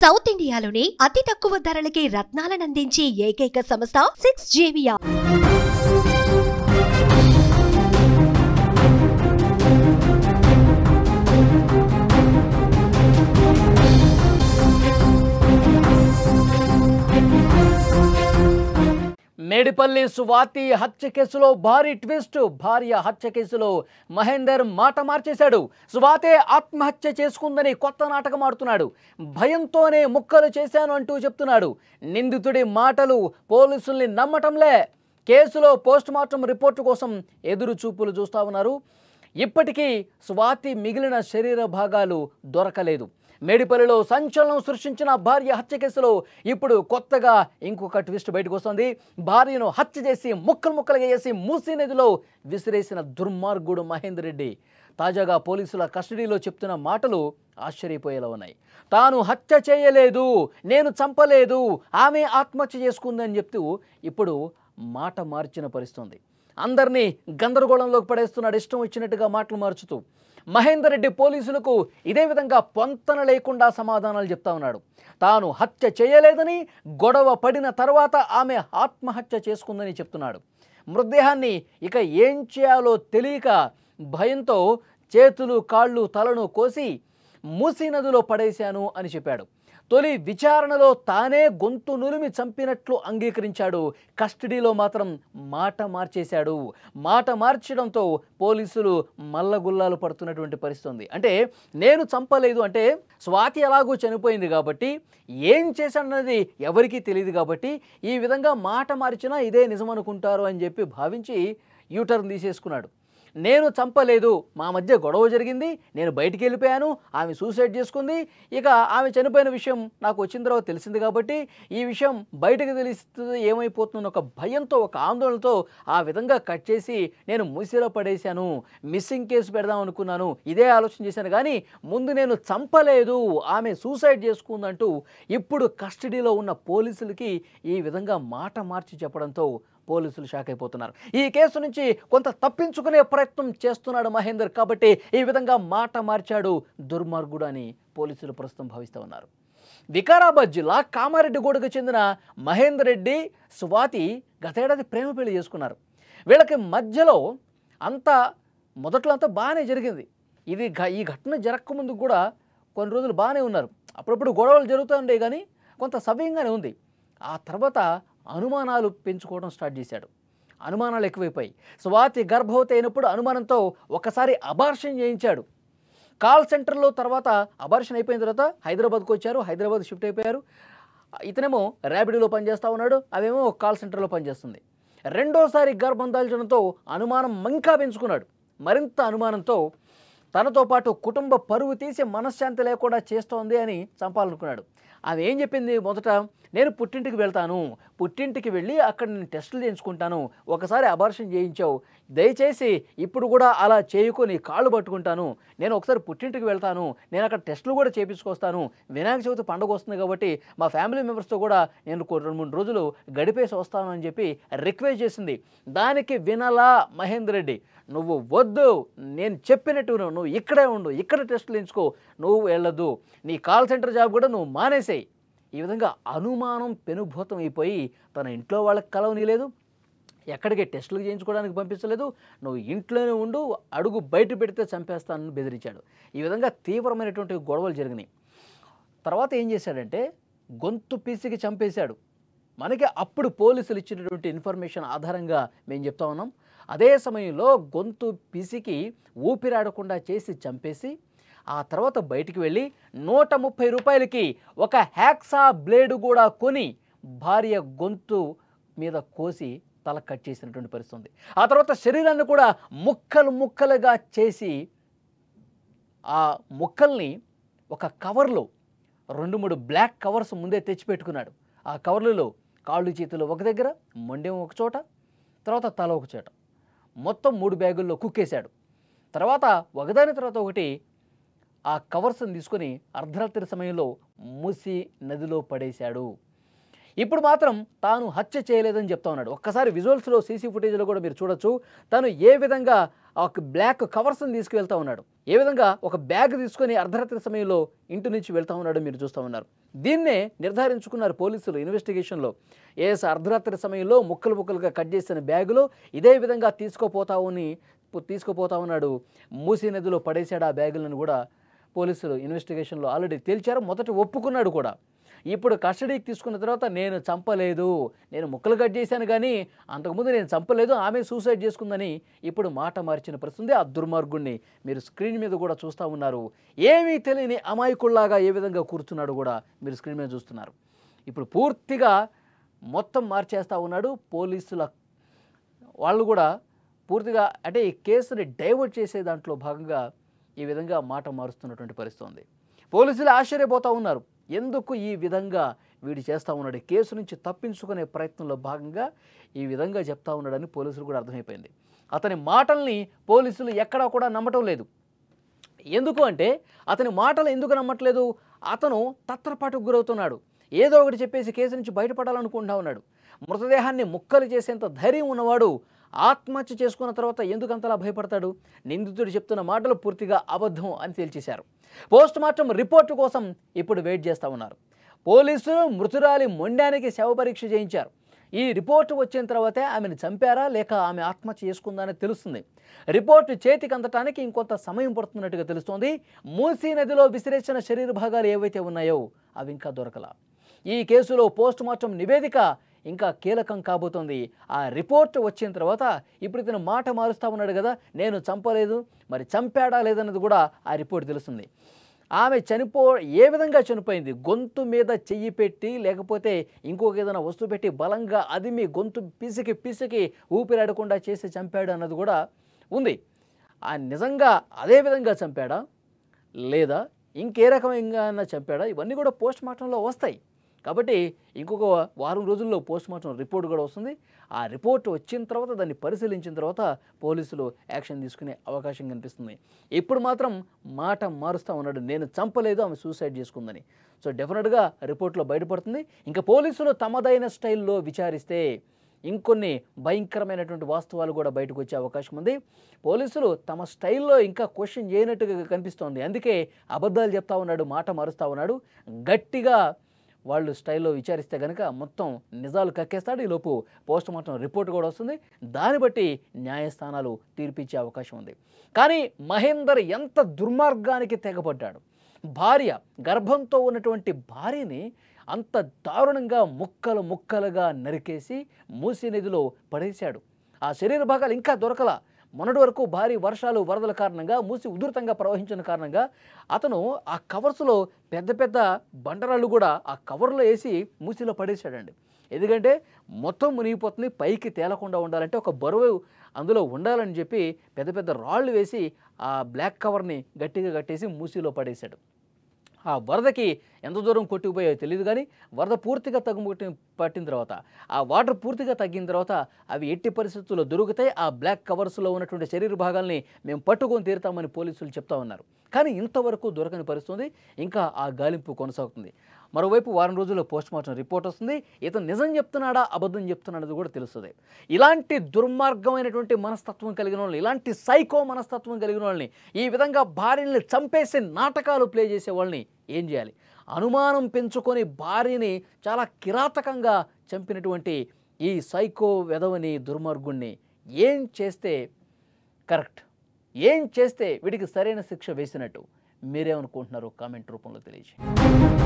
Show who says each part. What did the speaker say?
Speaker 1: South ఇండియాలోనే అతి తక్కువ ధరలకి రత్నాలనందించే ఏకైక సంస్థ 6JVR.
Speaker 2: మేడిపల్లి స్వాతి హత్య కేసులో భారీ ట్విస్ట్. భార్య హత్య కేసులో మహేందర్ మాట మార్చేశాడు. స్వాతే ఆత్మహత్య చేసుకుందని కొత్త నాటకం ఆడుతున్నాడు. భయంతోనే ముక్కలు చేశాను అంటూ చెప్తున్నాడు. నిందితుడి మాటలు పోలీసుల్ని నమ్మటంలే. కేసులో పోస్టుమార్టం రిపోర్టు కోసం ఎదురు చూపులు చూస్తా ఉన్నారు. ఇప్పటికీ స్వాతి మిగిలిన శరీర భాగాలు దొరకలేదు. మేడిపల్లిలో సంచలనం సృష్టించిన భార్య హత్య కేసులో ఇప్పుడు కొత్తగా ఇంకొక ట్విస్ట్ బయటకు వస్తుంది. భార్యను హత్య చేసి ముక్కలుగా చేసి మూసీ నదిలో విసిరేసిన దుర్మార్గుడు మహేందర్ రెడ్డి తాజాగా పోలీసుల కస్టడీలో చెప్తున్న మాటలు ఆశ్చర్యపోయేలా ఉన్నాయి. తాను హత్య చేయలేదు, నేను చంపలేదు, ఆమె ఆత్మహత్య చేసుకుందని చెప్తూ ఇప్పుడు మాట మార్చిన పరిస్థితుంది. అందరినీ గందరగోళంలోకి పడేస్తున్నాడు. ఇష్టం వచ్చినట్టుగా మాటలు మార్చుతూ మహేందర్ రెడ్డి పోలీసులకు ఇదే విధంగా పొంతన లేకుండా సమాధానాలు చెప్తా ఉన్నాడు. తాను హత్య చేయలేదని, గొడవ పడిన తర్వాత ఆమె ఆత్మహత్య చేసుకుందని చెప్తున్నాడు. మృతదేహాన్ని ఇక ఏం చేయాలో తెలియక భయంతో చేతులు కాళ్ళు తలను కోసి మూసీ నదిలో పడేశాను అని చెప్పాడు. తొలి విచారణలో తానే గొంతు నులిమి చంపినట్లు అంగీకరించాడు. కస్టడీలో మాత్రం మాట మార్చేశాడు. మాట మార్చడంతో పోలీసులు మల్లగుల్లాలు పడుతున్నటువంటి పరిస్థితి. అంటే నేను చంపలేదు అంటే స్వాతి ఎలాగూ చనిపోయింది కాబట్టి ఏం చేశాడన్నది ఎవరికీ తెలియదు కాబట్టి ఈ విధంగా మాట మార్చినా ఇదే నిజమనుకుంటారు అని చెప్పి భావించి యూటర్న్ తీసేసుకున్నాడు. నేను చంపలేదు, మా మధ్య గొడవ జరిగింది, నేను బయటికి వెళ్ళిపోయాను, ఆమె సూసైడ్ చేసుకుంది, ఇక ఆమె చనిపోయిన విషయం నాకు వచ్చిన తర్వాత తెలిసింది కాబట్టి ఈ విషయం బయటకు తెలిస్తుంది ఏమైపోతుందో ఒక భయంతో ఒక ఆందోళనతో ఆ విధంగా కట్ చేసి నేను మూసీలో పడేశాను, మిస్సింగ్ కేసు పెడదాం అనుకున్నాను, ఇదే ఆలోచన చేశాను కానీ ముందు నేను చంపలేదు, ఆమె సూసైడ్ చేసుకుందంటూ ఇప్పుడు కస్టడీలో ఉన్న పోలీసులకి ఈ విధంగా మాట మార్చి చెప్పడంతో పోలీసులు షాక్ అయిపోతున్నారు. ఈ కేసు నుంచి కొంత తప్పించుకునే ప్రయత్నం చేస్తున్నాడు మహేందర్ కాబట్టి ఈ విధంగా మాట మార్చాడు దుర్మార్గుడు అని పోలీసులు ప్రస్తుతం భావిస్తూ ఉన్నారు. వికారాబాద్ జిల్లా కామారెడ్డిగూడకు చెందిన మహేందర్ రెడ్డి స్వాతి గతేడాది ప్రేమ పెళ్లి చేసుకున్నారు. వీళ్ళకి మధ్యలో మొదట్లో అంతా బాగానే జరిగింది. ఈ ఘటన జరగకముందు కూడా కొన్ని రోజులు బాగానే ఉన్నారు. అప్పుడప్పుడు గొడవలు జరుగుతూ ఉండే కానీ కొంత సవ్యంగానే ఉంది. ఆ తర్వాత అనుమానాలు పెంచుకోవడం స్టార్ట్ చేశాడు. అనుమానాలు ఎక్కువైపోయి స్వాతి గర్భవతి అయినప్పుడు అనుమానంతో ఒకసారి అబార్షన్ చేయించాడు. కాల్ సెంటర్లో తర్వాత అబార్షన్ అయిపోయిన తర్వాత హైదరాబాద్కు వచ్చారు. హైదరాబాద్ షిఫ్ట్ అయిపోయారు. ఇతనేమో ర్యాపిడోలో పనిచేస్తూ ఉన్నాడు, అవేమో కాల్ సెంటర్లో పనిచేస్తుంది. రెండోసారి గర్భం దాల్చడంతో అనుమానం ఇంకా పెంచుకున్నాడు. మరింత అనుమానంతో తనతో పాటు కుటుంబ పరువు తీసి మనశ్శాంతి లేకుండా చేస్తోంది అని చంపాలనుకున్నాడు. ఆమె ఏం చెప్పింది? మొదట నేను పుట్టింటికి వెళ్తాను, పుట్టింటికి వెళ్ళి అక్కడ నేను టెస్టులు చేయించుకుంటాను, ఒకసారి అబార్షన్ చేయించావు, దయచేసి ఇప్పుడు కూడా అలా చేయకొని కాళ్ళు పట్టుకుంటాను, నేను ఒకసారి పుట్టింటికి వెళ్తాను, నేను అక్కడ టెస్టులు కూడా చేయించుకొస్తాను, వినాయక చవితి పండుగ వస్తుంది కాబట్టి మా ఫ్యామిలీ మెంబర్స్తో కూడా నేను 2-3 రోజులు గడిపేసి వస్తాను అని చెప్పి రిక్వెస్ట్ చేసింది. దానికి వినలా మహేందర్ రెడ్డి. నువ్వు వద్దు, నేను చెప్పినట్టు నువ్వు ఇక్కడే ఉండు, ఇక్కడ టెస్టులు ఎంచుకో, నువ్వు వెళ్ళొద్దు, నీ కాల్ సెంటర్ జాబ్ కూడా నువ్వు మానేసేయి. ఈ విధంగా అనుమానం పెనుభూతం అయిపోయి తన ఇంట్లో వాళ్ళకి కలవనీయలేదు, ఎక్కడికి టెస్టులు చేయించుకోవడానికి పంపించలేదు, నువ్వు ఇంట్లోనే ఉండు, అడుగు బయట పెడితే చంపేస్తానని బెదిరించాడు. ఈ విధంగా తీవ్రమైనటువంటి గొడవలు జరిగినాయి. తర్వాత ఏం చేశాడంటే గొంతు పీసికి చంపేశాడు. మనకి అప్పుడు పోలీసులు ఇచ్చినటువంటి ఇన్ఫర్మేషన్ ఆధారంగా మేము చెప్తా ఉన్నాం. అదే సమయంలో గొంతు పిసికి ఊపిరాడకుండా చేసి చంపేసి ఆ తర్వాత బయటికి వెళ్ళి 130 రూపాయలకి ఒక హ్యాక్సా బ్లేడు కూడా కొని భార్య గొంతు మీద కోసి తల కట్ చేసినటువంటి పరిస్థితి. ఆ తర్వాత శరీరాన్ని కూడా ముక్కలుగా చేసి ఆ ముక్కల్ని ఒక కవర్లో 2-3 బ్లాక్ కవర్స్ ముందే తెచ్చిపెట్టుకున్నాడు. ఆ కవర్లలో కాళ్ళు చేతులు ఒక దగ్గర, మొండెం ఒక చోట, తర్వాత తల ఒక చోట, మొత్తం 3 బ్యాగుల్లో కుక్కేశాడు. తర్వాత ఒకదాని తర్వాత ఒకటి ఆ కవర్స్ని తీసుకొని అర్ధరాత్రి సమయంలో మూసీ నదిలో పడేశాడు. ఇప్పుడు మాత్రం తాను హత్య చేయలేదని చెప్తా ఉన్నాడు. ఒక్కసారి విజువల్స్లో సీసీ ఫుటేజ్లో కూడా మీరు చూడొచ్చు. తను ఏ విధంగా ఒక బ్లాక్ కవర్స్ని తీసుకువెళ్తా ఉన్నాడు. ఏ విధంగా ఒక బ్యాగ్ తీసుకొని అర్ధరాత్రి సమయంలో ఇంటి నుంచి వెళ్తా ఉన్నాడు మీరు చూస్తూ ఉన్నారు. దీన్నే నిర్ధారించుకున్నారు పోలీసులు ఇన్వెస్టిగేషన్లో. అర్ధరాత్రి సమయంలో ముక్కలు ముక్కలుగా కట్ చేసిన బ్యాగులో ఇదే విధంగా తీసుకుపోతా ఉన్నాడు, మూసీ నదిలో పడేశాడు ఆ బ్యాగులను కూడా పోలీసులు ఇన్వెస్టిగేషన్లో ఆల్రెడీ తేల్చారు. మొదట ఒప్పుకున్నాడు కూడా. ఇప్పుడు కస్టడీకి తీసుకున్న తర్వాత నేను చంపలేదు, నేను ముక్కలు కట్ చేశాను కానీ అంతకుముందు నేను చంపలేదు, ఆమె సూసైడ్ చేసుకుందని ఇప్పుడు మాట మార్చిన పరిస్థితి. ఆ దుర్మార్గుణ్ణి మీరు స్క్రీన్ మీద కూడా చూస్తూ ఉన్నారు. ఏమీ తెలియని అమాయకుల్లాగా ఏ విధంగా కూర్చున్నాడు కూడా మీరు స్క్రీన్ మీద చూస్తున్నారు. ఇప్పుడు పూర్తిగా మొత్తం మార్చేస్తూ ఉన్నాడు. పోలీసుల వాళ్ళు కూడా పూర్తిగా అంటే ఈ కేసుని డైవర్ట్ చేసే దాంట్లో భాగంగా ఈ విధంగా మాట మారుస్తున్నటువంటి పరిస్థితి ఉంది. పోలీసులు ఆశ్చర్యపోతూ ఉన్నారు, ఎందుకు ఈ విధంగా వీడు చేస్తూ ఉన్నాడు, కేసు నుంచి తప్పించుకునే ప్రయత్నంలో భాగంగా ఈ విధంగా చెప్తా ఉన్నాడని పోలీసులు కూడా అర్థమైపోయింది. అతని మాటల్ని పోలీసులు ఎక్కడా కూడా నమ్మటం లేదు. ఎందుకు అంటే అతని మాటలు ఎందుకు నమ్మట్లేదు, అతను తత్రపాటుకు గురవుతున్నాడు. ఏదో ఒకటి చెప్పేసి కేసు నుంచి బయటపడాలనుకుంటా ఉన్నాడు. మృతదేహాన్ని ముక్కలు చేసేంత ధైర్యం ఉన్నవాడు ఆత్మహత్య చేసుకున్న తర్వాత ఎందుకు అంతలా భయపడతాడు? నిందితుడు చెప్తున్న మాటలు పూర్తిగా అబద్ధం అని తేల్చేశారు. పోస్ట్ మార్టం రిపోర్టు కోసం ఇప్పుడు వెయిట్ చేస్తూ ఉన్నారు. పోలీసులు మృతురాలి మొండానికి శవ పరీక్ష చేయించారు. ఈ రిపోర్టు వచ్చిన తర్వాతే ఆమెను చంపారా లేక ఆమె ఆత్మహత్య చేసుకుందా అని తెలుస్తుంది. రిపోర్టు చేతికి అందటానికి ఇంకొంత సమయం పడుతున్నట్టుగా తెలుస్తోంది. మూసీ నదిలో విసిరేసిన శరీర భాగాలు ఏవైతే ఉన్నాయో అవి ఇంకా దొరకలా. ఈ కేసులో పోస్ట్ మార్టం నివేదిక ఇంకా కీలకం కాబోతోంది. ఆ రిపోర్ట్ వచ్చిన తర్వాత ఇప్పుడు ఇతను మాట మారుస్తూ ఉన్నాడు కదా, నేను చంపలేదు, మరి చంపాడా లేదన్నది కూడా ఆ రిపోర్ట్ తెలుస్తుంది. ఆమె ఏ విధంగా చనిపోయింది, గొంతు మీద చెయ్యి పెట్టి లేకపోతే ఇంకొక ఏదైనా వస్తువు పెట్టి బలంగా అదిమి గొంతు పిసికి ఊపిరాడకుండా చేసి చంపాడు అన్నది కూడా ఉంది. నిజంగా అదే విధంగా చంపాడా లేదా ఇంకే రకమైన చంపాడా, ఇవన్నీ కూడా పోస్ట్ మార్టంలో వస్తాయి. కాబట్టి ఇంకొక వారం రోజుల్లో పోస్ట్ మార్టం రిపోర్ట్ కూడా వస్తుంది. ఆ రిపోర్ట్ వచ్చిన తర్వాత దాన్ని పరిశీలించిన తర్వాత పోలీసులు యాక్షన్ తీసుకునే అవకాశం కనిపిస్తుంది. ఇప్పుడు మాత్రం మాట మారుస్తూ ఉన్నాడు, నేను చంపలేదు, ఆమె సూసైడ్ చేసుకుందని. సో డెఫినెట్గా రిపోర్ట్లో బయటపడుతుంది. ఇంకా పోలీసులు తమదైన స్టైల్లో విచారిస్తే ఇంకొన్ని భయంకరమైనటువంటి వాస్తవాలు కూడా బయటకు వచ్చే అవకాశం ఉంది. పోలీసులు తమ స్టైల్లో ఇంకా క్వశ్చన్ చేయనట్టుగా కనిపిస్తోంది. అందుకే అబద్ధాలు చెప్తా ఉన్నాడు, మాట మారుస్తూ ఉన్నాడు. గట్టిగా వాళ్ళు స్టైల్లో విచారిస్తే కనుక మొత్తం నిజాలు కక్కేస్తాడు. ఈలోపు పోస్ట్ మార్టం రిపోర్ట్ కూడా వస్తుంది. దాన్ని బట్టి న్యాయస్థానాలు తీర్పిచ్చే అవకాశం ఉంది. కానీ మహేందర్ ఎంత దుర్మార్గానికి తెగబడ్డాడు. భార్య గర్భంతో ఉన్నటువంటి భార్యని అంత దారుణంగా ముక్కలుగా నరికేసి మూసీ నదిలో పడేశాడు. ఆ శరీర భాగాలు ఇంకా దొరకలా. మొన్నటి వరకు భారీ వర్షాలు వరదల కారణంగా మూసి ఉధృతంగా ప్రవహించిన కారణంగా అతను ఆ కవర్స్లో పెద్ద బండరాళ్ళు కూడా ఆ కవర్లో వేసి మూసిలో పడేశాడండి. ఎందుకంటే మొత్తం మునిగిపోతుంది, పైకి తేలకుండా ఉండాలంటే ఒక బరువు అందులో ఉండాలని చెప్పి పెద్ద రాళ్ళు వేసి ఆ బ్లాక్ కవర్ని గట్టిగా కట్టేసి మూసిలో పడేశాడు. ఆ వరదకి ఎంత దూరం కొట్టుకుపోయాయో తెలియదు కానీ వరద పూర్తిగా పట్టిన తర్వాత ఆ వాటర్ పూర్తిగా తగ్గిన తర్వాత అవి ఎట్టి పరిస్థితుల్లో దొరుకుతాయి. ఆ బ్లాక్ కవర్స్లో ఉన్నటువంటి శరీర భాగాల్ని మేము పట్టుకొని తీరుతామని పోలీసులు చెప్తా ఉన్నారు. కానీ ఇంతవరకు దొరకని పరిస్థితి, ఇంకా ఆ గాలింపు కొనసాగుతుంది. మరోవైపు వారం రోజుల్లో పోస్ట్ మార్టం రిపోర్ట్ వస్తుంది. ఇతను నిజం చెప్తున్నాడా అబద్ధం చెప్తున్నాడది కూడా తెలుస్తుంది. ఇలాంటి దుర్మార్గమైనటువంటి మనస్తత్వం కలిగిన వాళ్ళని, ఇలాంటి సైకో మనస్తత్వం కలిగిన వాళ్ళని, ఈ విధంగా భార్యని చంపేసే నాటకాలు ప్లే చేసే వాళ్ళని ఏం చేయాలి? అనుమానం పెంచుకొని భార్యని చాలా కిరాతకంగా చంపినటువంటి ఈ సైకో వెధవని, దుర్మార్గుణ్ణి ఏం చేస్తే కరెక్ట్, ఏం చేస్తే వీడికి సరైన శిక్ష వేసినట్టు మీరేమనుకుంటున్నారో కామెంట్ రూపంలో తెలియజేయండి.